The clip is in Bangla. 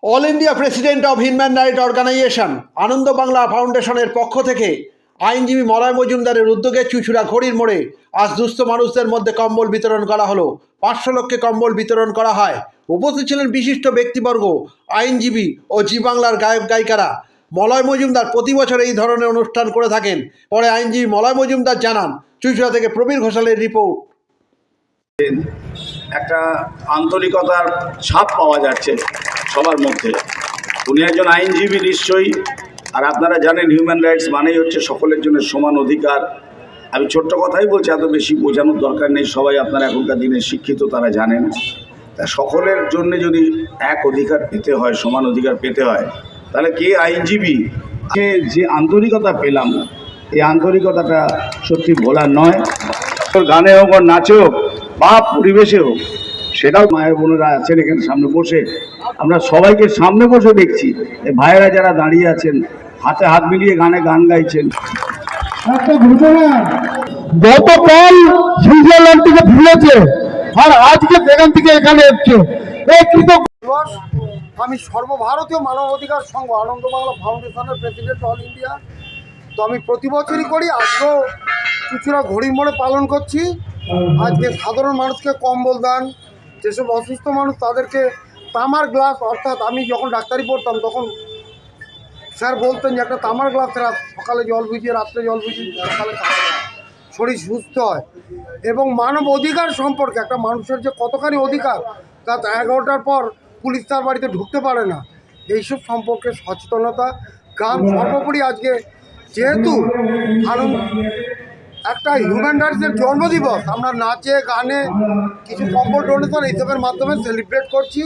All India president of human right organisation Anand Bangla ফাউন্ডেশনের পক্ষ থেকে আইনজীবী মলয় মজুমদারের উদ্যোগে চুঁচুড়া ঘড়ির মোড়ে আজ দুস্থ মানুষদের মধ্যে কম্বল বিতরণ করা হলো। 500 লোককে কম্বল বিতরণ করা হয়। উপস্থিত ছিলেন বিশিষ্ট ব্যক্তিবর্গ, আইনজীবী ও জি বাংলার গায়ক গায়িকারা। মলয় মজুমদার প্রতি বছর এই ধরনের অনুষ্ঠান করে থাকেন। পরে আইনজীবী মলয় মজুমদার জানান। চুঁচুড়া থেকে প্রবীর ঘোষালের রিপোর্ট। একটা আন্তরিকতার ছাপ পাওয়া যাচ্ছে সবার মধ্যে। উনি একজন আইনজীবী নিশ্চয়ই, আর আপনারা জানেন হিউম্যান রাইটস মানেই হচ্ছে সকলের জন্য সমান অধিকার। আমি ছোট্ট কথাই বলছি, এত বেশি বোঝানোর দরকার নেই, সবাই আপনারা এখনকার দিনে শিক্ষিত, তারা জানেন। তা সকলের জন্য যদি এক অধিকার পেতে হয়, সমান অধিকার পেতে হয়, তাহলে কে আইনজীবী যে আন্তরিকতা পেলাম, এই আন্তরিকতাটা সত্যি ভোলার নয়। গানে হোক আর নাচে হোক বা পরিবেশে হোক, সেটাও মায়ের বোনেরা আছেন এখানে সামনে বসে, আমরা সবাইকে সামনে বসে দেখছি। এই ভাইয়েরা যারা দাঁড়িয়ে আছেন হাতে হাত মিলিয়ে গান গাইছেন। একটা ঘটনা গতকাল সুইজারল্যান্ড থেকে ফিরেছে আর আজকে সেখান থেকে এখানে এসছে। এই কৃতজ্ঞ আমি সর্বভারতীয় মানবাধিকার সংঘ আনন্দ বাংলা ফাউন্ডেশনের প্রেসিডেন্ট অল ইন্ডিয়া। তো আমি প্রতি বছরই করি, আজকেও চুঁচুড়া ঘড়ির মোড়ে পালন করছি। আজকে সাধারণ মানুষকে কম্বল দান, যেসব অসুস্থ মানুষ তাদেরকে তামার গ্লাস, অর্থাৎ আমি যখন ডাক্তারি পড়তাম তখন স্যার বলতেন যে একটা তামার গ্লাস সকালে জল ভিজিয়ে রাত্রে জল ভিজিয়ে সকালে শরীর সুস্থ হয়। এবং মানব অধিকার সম্পর্কে একটা মানুষের যে কতখানি অধিকার, তা 11টার পর পুলিশ তার বাড়িতে ঢুকতে পারে না, এইসব সম্পর্কে সচেতনতা গান। সর্বোপরি আজকে যেহেতু একটা হিউম্যান রাইটসের জন্মদিবস, আমরা নাচে গানে কিছু কম্বল ডোনেশন এইসবের মাধ্যমে সেলিব্রেট করছি।